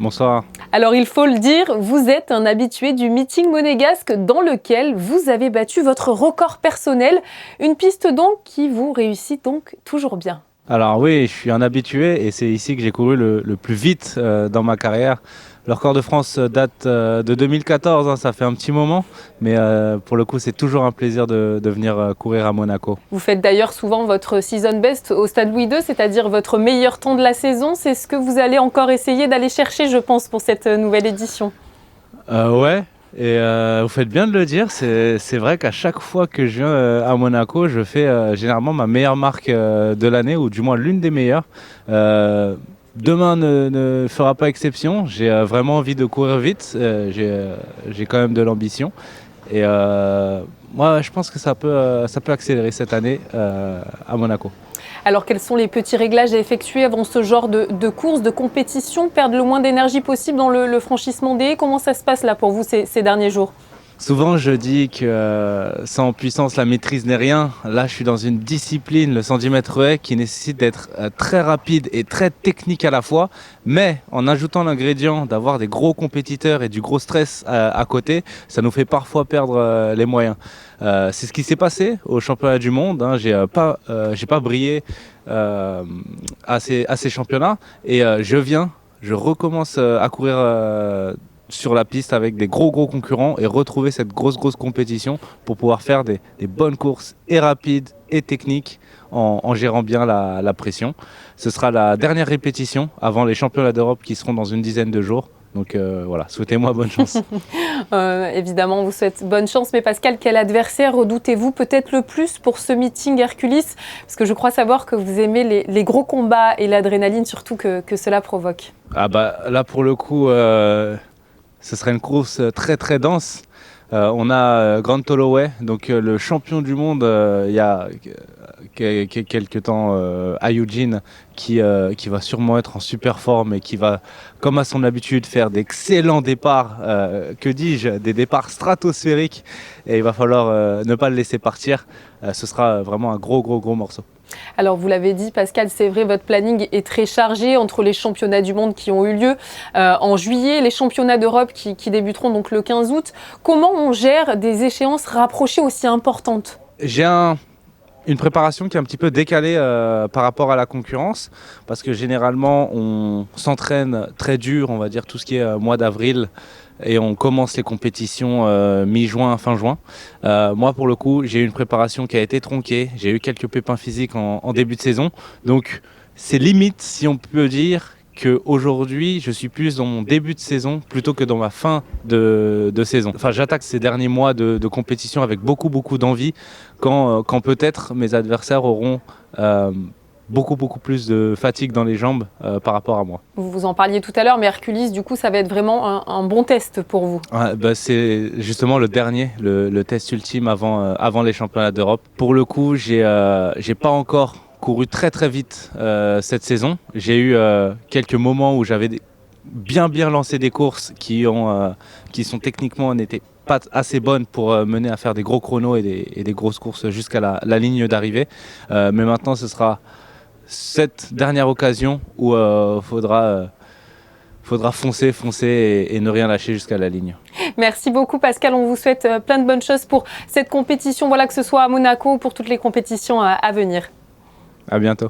Bonsoir. Alors il faut le dire, vous êtes un habitué du meeting monégasque dans lequel vous avez battu votre record personnel. Une piste donc qui vous réussit donc toujours bien. Alors oui, je suis un habitué et c'est ici que j'ai couru le plus vite dans ma carrière. Le record de France date de 2014, hein, ça fait un petit moment, mais pour le coup c'est toujours un plaisir de venir courir à Monaco. Vous faites d'ailleurs souvent votre season best au Stade Louis II, c'est-à-dire votre meilleur temps de la saison. C'est ce que vous allez encore essayer d'aller chercher, je pense, pour cette nouvelle édition. Ouais, et vous faites bien de le dire, c'est vrai qu'à chaque fois que je viens à Monaco, je fais généralement ma meilleure marque de l'année, ou du moins l'une des meilleures. Demain ne fera pas exception, j'ai vraiment envie de courir vite, j'ai quand même de l'ambition. Et moi je pense que ça peut accélérer cette année à Monaco. Alors quels sont les petits réglages à effectuer avant ce genre de course, de compétition? Perdre le moins d'énergie possible dans le franchissement des haies? Comment ça se passe là pour vous ces derniers jours? Souvent, je dis que sans puissance, la maîtrise n'est rien. Là, je suis dans une discipline, le 110 mètres haies, qui nécessite d'être très rapide et très technique à la fois. Mais en ajoutant l'ingrédient d'avoir des gros compétiteurs et du gros stress à côté, ça nous fait parfois perdre les moyens. C'est ce qui s'est passé au championnat du monde. Hein. J'ai pas brillé à ces championnats. Et je recommence à courir sur la piste avec des gros concurrents et retrouver cette grosse compétition pour pouvoir faire des bonnes courses et rapides et techniques en gérant bien la pression. Ce sera la dernière répétition avant les championnats d'Europe qui seront dans une dizaine de jours. Donc voilà, souhaitez-moi bonne chance. Évidemment, on vous souhaite bonne chance. Mais Pascal, quel adversaire redoutez-vous peut-être le plus pour ce meeting Hercules? Parce que je crois savoir que vous aimez les gros combats et l'adrénaline surtout que cela provoque. Ah bah là pour le coup, ce serait une course très dense. On a Grant Holloway, donc le champion du monde il y a quelques temps à Eugene, qui va sûrement être en super forme et qui va, comme à son habitude, faire d'excellents départs, que dis-je, des départs stratosphériques. Et il va falloir ne pas le laisser partir. Ce sera vraiment un gros morceau. Alors vous l'avez dit Pascal, c'est vrai, votre planning est très chargé entre les championnats du monde qui ont eu lieu en juillet, les championnats d'Europe qui débuteront donc le 15 août. Comment on gère des échéances rapprochées aussi importantes? J'ai une préparation qui est un petit peu décalée par rapport à la concurrence, parce que généralement on s'entraîne très dur, on va dire tout ce qui est mois d'avril, et on commence les compétitions mi-juin, fin juin. Moi pour le coup j'ai eu une préparation qui a été tronquée, j'ai eu quelques pépins physiques en début de saison, donc c'est limite si on peut dire qu'aujourd'hui je suis plus dans mon début de saison plutôt que dans ma fin de saison. Enfin, j'attaque ces derniers mois de compétition avec beaucoup d'envie, quand peut-être mes adversaires auront beaucoup plus de fatigue dans les jambes par rapport à moi. Vous en parliez tout à l'heure, mais Hercules, du coup, ça va être vraiment un bon test pour vous. Ouais, bah c'est justement le dernier, le test ultime avant les championnats d'Europe. Pour le coup, j'ai pas encore couru très vite cette saison. J'ai eu quelques moments où j'avais bien lancé des courses qui sont techniquement n'étaient pas assez bonnes pour mener à faire des gros chronos et des grosses courses jusqu'à la ligne d'arrivée. Mais maintenant, ce sera cette dernière occasion où faudra foncer et ne rien lâcher jusqu'à la ligne. Merci beaucoup Pascal, on vous souhaite plein de bonnes choses pour cette compétition, voilà, que ce soit à Monaco ou pour toutes les compétitions à venir. À bientôt.